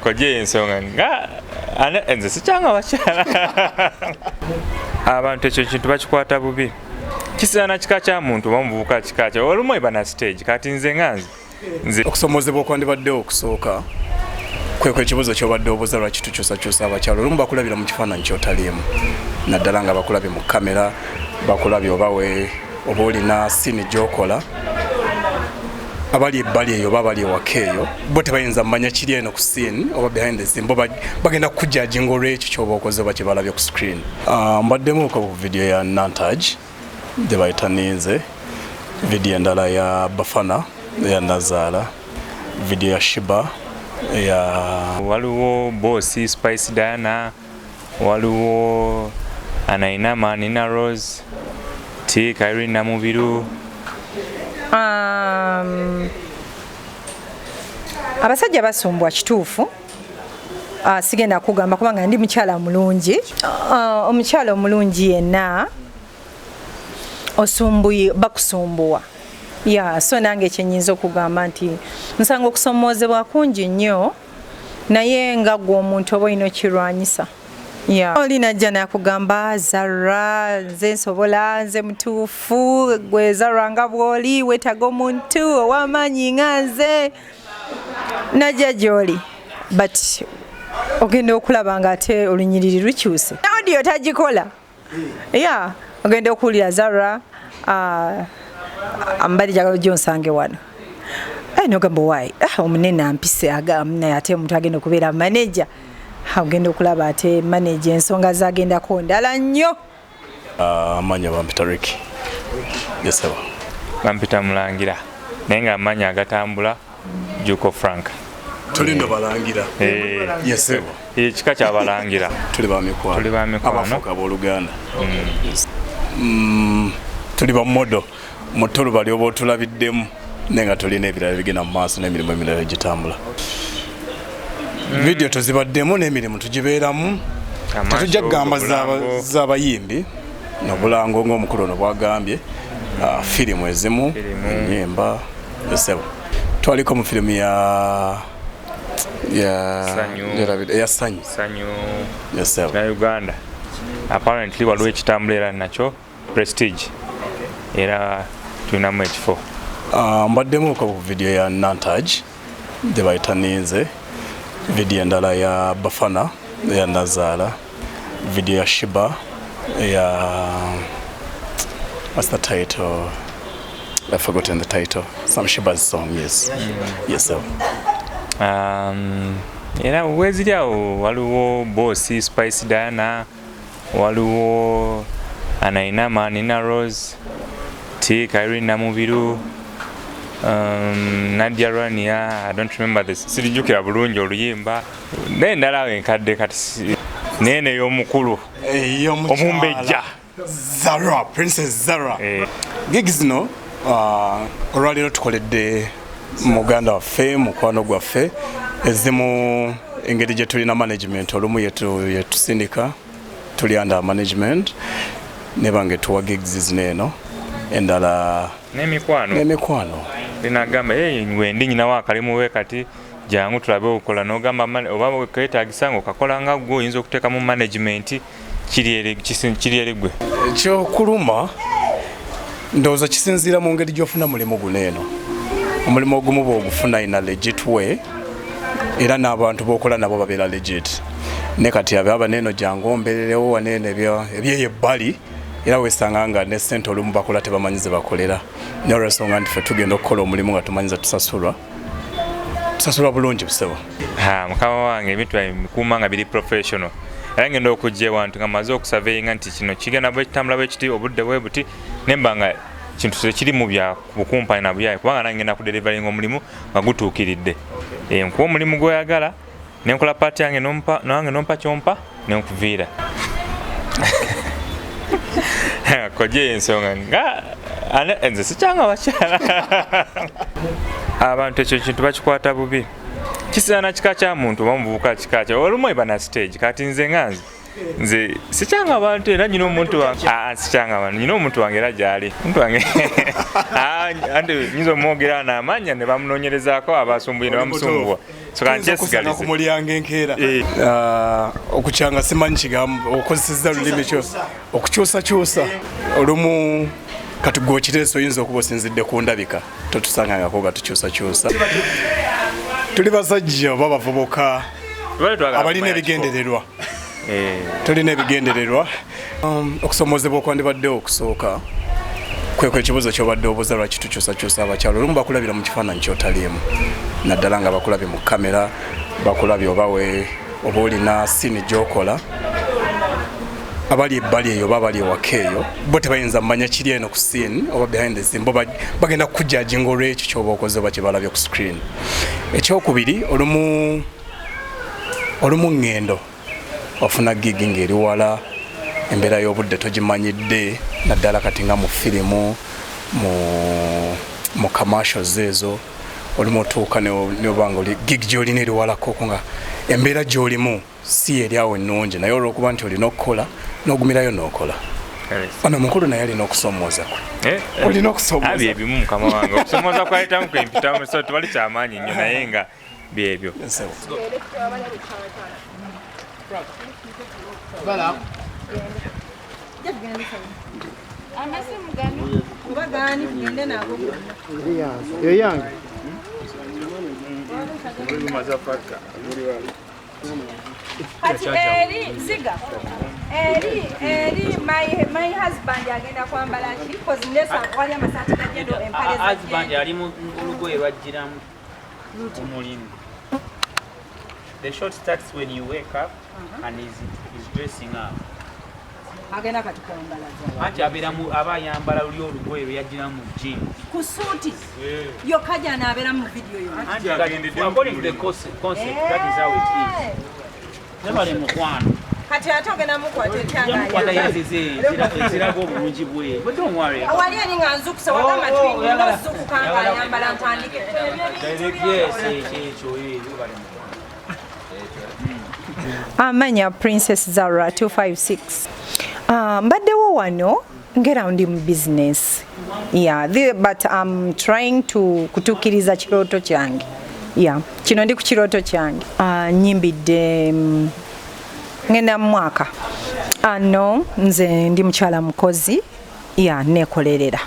Koje ensonga nga enze sikyanga bakyala abantu ekyo kintu bakikwata bubi kisaana kika kya muntu bamubuuka kika kya olumu eba na stage kati nze nze okusomozebwa okwandibaddewo okusooka kwekwe ekibuzo kyobadde obuuza lwaki tukyusakyusa abakyala olumu bakulabira mu kifaananyi kyotaliimu naddala nga bakulabye mu kamera bakulabye oba olina siini gy'okola abali ebbali eyo oba abali ewaka eyo bo tebayinza mmanya kiri eno ku scene oba behind the scene bo bagenda kukujajinga olw'ekyo kyoba okoze oba kye balabye ku screen. Mbaddemu ku video ya Nantage gye bayita Ninze, video endala ya Bafana eya Zara, video ya Shiba ya waliwo Bossy Spice Diana, waliwo Anainama Nina Rose, T Kairina Mubiru. Abasajja basumbwa kituufu sigenda kugamba kubanga ndi mukyala mulungi omukyala omulungi yenna osumbuye bakusumbuwa so nange ekyenyinza okugamba nti nsanga okusomoozebwa kungi nnyo naye nga gwe omuntu oba olina okirwanyisa oli najja nakugamba Zara nze nsobola nze mutuufu gwe Zara nga bw'oli weetaga omuntu ow'amaanyi nga nze najja gy'oli but ogenda okulaba nga ate olunyiriri lukyuse audio tagikola ogenda okuwulira Zara ambali jagala gyonsange wano nogamba wayi omunene ampise naye ate omuntu agenda okubeera manager ogenda okulaba ate manager ensonga zagendako ndala nnyo. Amanya bampita Ricky yeseba bampita Mulangira naye nga amanya agatambula Juko Frank tulindo balangira yeseba ekika ky'abalangira tuli bamikwano abafuuka b'Oluganda tuli bamodo mutulu bali oba otulabiddemu naye nga tulina ebirala bigenda mu maaso n'emirimu emirala egitambula. Video tuzibaddemu n'emirimu tugibeeramu tetujja kugamba z'abayimbi n'obulango ng'omukulu ono bwagambye firimu ezimu ennyimba esebo twaliko mu firimu ya Sanyu yesebo na Uganda apparently waliwo ekitambula era nakyo Prestige era tulinamu ekifo. Mbaddemu ku video ya Nantage gye bayita Ninze, video endala ya Bafana eya Zara, video ya Shiba eya what's the title? I've forgotten the title. Some Shiba's song, yes. Yes, sir. Era weziri awo waliwo Bossy Spice Diana, waliwo Anainama Nina Rose, T Kairina Mubiru, Nadia Rania, I don't remember this. Sirijukira bulungi oluyimba. Naye ndala enkadde kati nene y'omukulu Omumbejja Zara, Princess Zara. Gigs zino olwaleero tukoledde muganda waffe mukwano gwaffe ezimu engeri gye tulina management olumu yetusindika tuli under management nebange tuwa gigs zino eno endala n'emikwano linagamba wendi nyina wakalimu we kati jangu tulabe okola n'ogamba oba weetagisa ng'okakola nga gwe oyinza okuteeka mu management kiri eri gwe ekyokuluma ndowooza kisinziira mu ngeri gy'ofuna mulimu guno eno omulimu ogumu bw'ogufuna ina legit way era n'abantu b'okola nabo babeera legit ne kati aba neeno jangu ombererewo waneeno ebyeyo ebbali era weesanga nga ne ssente olumu bakola tebamanyize bakolera naye olw'ensonga nti ffe tugenda okukola omulimu nga tumanyiza tusasulwa bulungi busebo. Mukama wange ebintu bikuuma nga biri professional era ngenda okujja ewantu nga maze okusurveyinga nti kino kigenda bwe kitambula bwe kiti obudde bwe buti nemba nga kintu tekiri mu bya bukumpani na byayi kubanga nange ngenda kudelivaringa omulimu nga gutuukiridde nkuba omulimu gw'oyagala nenkola paati yange nange nompa kyompa nenkuviira koje ensonga nga nze sikyanga bakyala abantu ekyo kintu bakikwata bubi kisaana kika kya muntu oba mubuuka kika kya olumu eba na stage kati nze nze sikyanga abantu era nyina omuntu wange sikyanga abantu nyina omuntu wange era gyali omuntu wange andi nyiza omwogera n'amanya ne bamunoonyerezaako abasumbuye ne bamusumbuwa okusigala ku mulyango enkeera okukyanga simanyi kigambo okozesezza lulimi kyo okukyusakyusa olumu kati gwe okireese oyinza okuba osinzidde ku ndabika totusangangako nga tukyusakyusa tuli basajja oba bavubuka abalina ebigendererwa tulina ebigendererwa okusomoozebwa okwandibadde okusooka kwekwe ekibuzo kyobadde obuuza lwaki tukyusakyusa abakyalo olumu bakulabira mu kifaananyi kyotaliimu naddala nga bakulabye mu kamera bakulabye oba olina siini gyokola abali ebbali eyo oba abali ewaka eyo bo tebayinza mmanya kiri eno ku siini oba behind the scene bo bagenda kukujajinga olwekyo kyoba okoze oba kyebalabye ku screen. Ekyokubiri olumu ngendo ofuna gigi ng'eri wala embeera y'obudde togimanyidde naddala kati nga mu firimu mu commercials ezo olumu otuuka neobanga oli gigi gy'olina eri walako nga embeera gy'olimu si eri awo ennungi naye olw'okuba nti olina okukola n'ogumirayo n'okola. Ono mukulu naye alina okusomooza kwe olina okusomooza ebimu mukama wange okusomooza kwayitamu kwempitamu so tewali kyamaanyi nnyo naye nga byebyo. Kati ziga my husband agenda kwambala ki cause ndesa wali amasati gagendo empale za husband ali mu lugoye lwajjiramu omulimi. The shot starts when you wake up and is dressing up. Agenda kati kwambala Anti aba yambala luli olugoye lwajjiramu mu gym. Ku suuti yo kaja anaabera mu video yo. According to the concept, that is how it is. Nebale mukwano. Kati atogena mukwate tyanga. Mukwata yazeze zirago obulungi bwe. But don't worry. Awali ani nga nzukusa wagamba twingi nzuku kanga yambala ntandike. Yes, ekyo bale mukwano. Amanya Princess Zara 256. Mbaddewo wano ngera ndi mu business. But I'm trying to kutukiriza kirooto kyange. Kino ndi ku kirooto kyange. Nyimbidde ngenda mu mwaka. No, nze ndi mukyala mukozi. Nekolerera.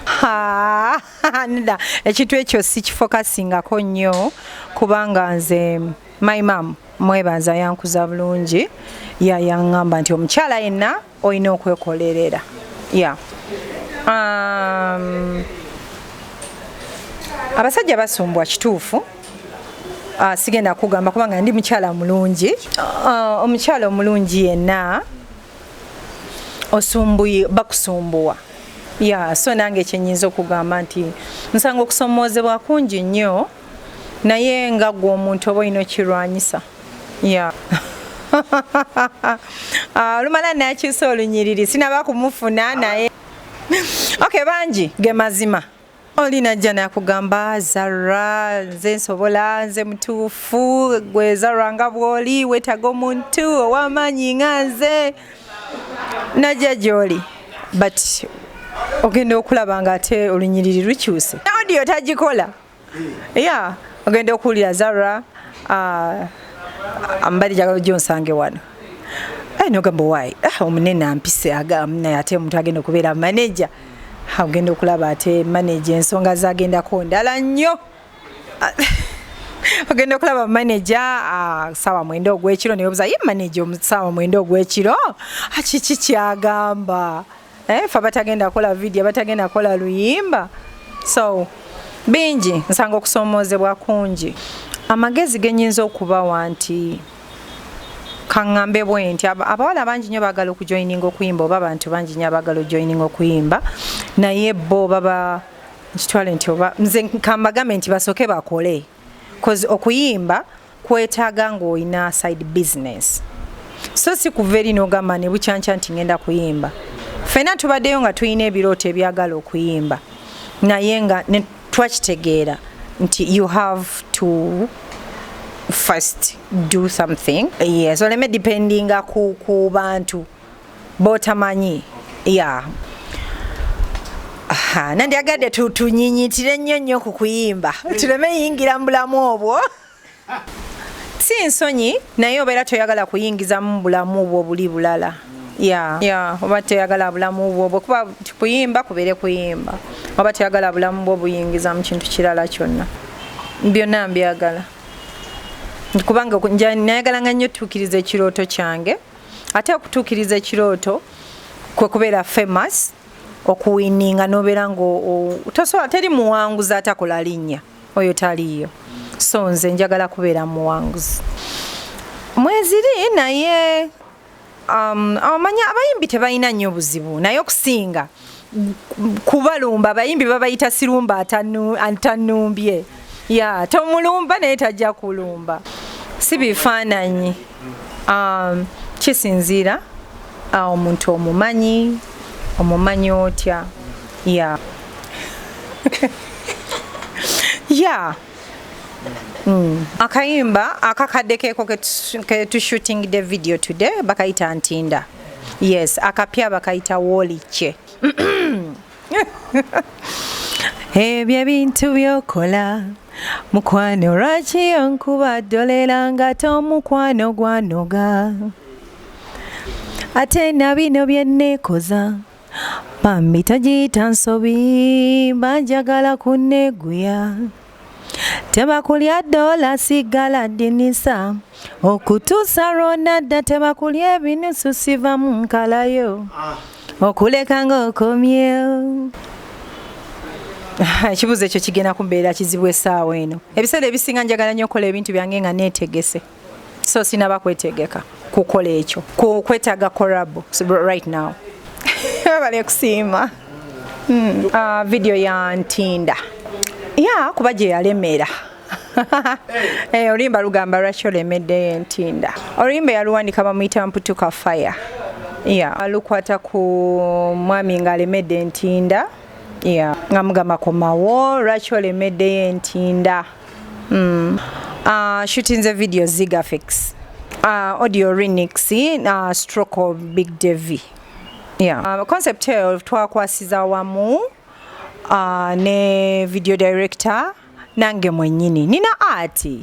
Nda ekintu ekyo si kifokasingako nnyo kubanga nze my mom mwebaza yankuza bulungi yaŋŋamba nti omukyala yenna olina okwekolerera. Abasajja basumbwa kituufu. Sigenda kugamba kubanga ndi mukyala mulungi. Omukyala omulungi yenna osumbuye bakusumbuwa. So nange ekyenyinza okugamba nti nsanga okusomoozebwa kungi nnyo naye nga gwe omuntu oba olina okirwanyisa. Lumala nakyusa olunyiriri sinaba kumufuna naye. Okay, bangi ge mazima. Olina jja nakugamba Zara nze nsobola nze mutuufu gwe Zara nga bw'oli weetaga omuntu ow'amaanyi nga nze najja gy'oli but ogenda okulaba nga ate olunyiriri lukyuse. Audio tagikola. Ogenda okuwulira Zara ambali jagala gyonsange wano. Nogamba wayi omunene ampise naye ate omuntu agenda okubeera manager. Ogenda okulaba ate manager ensonga zagendako ndala nnyo. Ogenda okulaba manager saawa 9 ogw'ekiro naye obuuza ye manager saawa 9 ogw'ekiro kiki kyagamba. Fe batagenda kola video batagenda kola luyimba. So bingi nsanga okusomoozebwa kungi. Amagezi genyinza okubawa nti kaŋŋambe bwe nti abawala bangi nnyo baagala okujoininga okuyimba oba abantu bangi nnyo abaagala ojoininga okuyimba naye bo baba nkitwale nti oba nze kambagambe nti basooke bakole cause okuyimba kwetaaga ng'olina side business. So si kuva eri n'ogamba ne bukyankya nti ngenda kuyimba. Ffenna tubaddeyo nga tulina ebirooto ebyagala okuyimba naye nga twakitegeera nti you have to first do something. Yes, oleme dependinga ku bantu botamanyi. Yeah. Aha, nandi agade tunyinyitire nnyo ku kuyimba. Tuleme yingira mbulamu obwo. Si nsonyi naye obeera toyagala kuyingiza mu bulamu obwo buli bulala. Yeah, oba toyagala bulamu obwo kuba kuyimba kubeere kuyimba. Oba toyagala bulamu bwo buyingiza mu kintu kirala kyonna. Byonna mbyagala. Kubanga nayagala nga nnyo tuukiriza ekirooto kyange. Ate okutuukiriza ekirooto kwe kubeera famous, okuwininga n'obeera tosobola teri muwanguzi atakola linnya. Oyo taliyo. So nze njagala kubeera muwanguzi. Mweziri naye amanya abayimbi tebalina nnyo buzibu naye okusinga kubalumba abayimbi babayita sirumba atanumbye. Yeah, tomulumba naye tajja kulumba. Si bifaananyi. Kisinziira omuntu omumanyi otya. Yeah. Yeah. Akayimba akakadde keeko ke shooting the video today bakayita Ntinda. Yes, akapya bakayita Woliche. Ebyo bintu byokola mukwano lwaki onkuba ddolera nga tomukwano gwanoga ate na bino bye nneekoza bambi togiyita nsobi banjagala kunneeguya tebakulya dola sigala ddinisa okutuusa lwonadda tebakulya ebinusu siva mu nkalayo okuleka ng'okomyewo. Ekibuuzo ekyo kigenda kumbeera kizibu essaawa eno. Ebiseera ebisinga njagala nnyo okukola ebintu byange nga neetegese. So sinaba kwetegeka kukola ekyo. Kwetaaga collab right now. Bale kusiima. Video ya Ntinda. Yeah, kuba gye yalemera. Oluyimba lugamba lwaki olemedde Ntinda. Oluyimba yaluwandika bamuyita Mputuka Fire. Yeah, lukwata ku mwami ng'alemedde Ntinda. Yeah, ngamugamba komawo lwaki olemedde Ntinda. Shooting the video Ziga Fix. Audio remix stroke of Big Devi. Yeah. Concept twakwasiza wamu ne video director nange mwennyini. Nina art.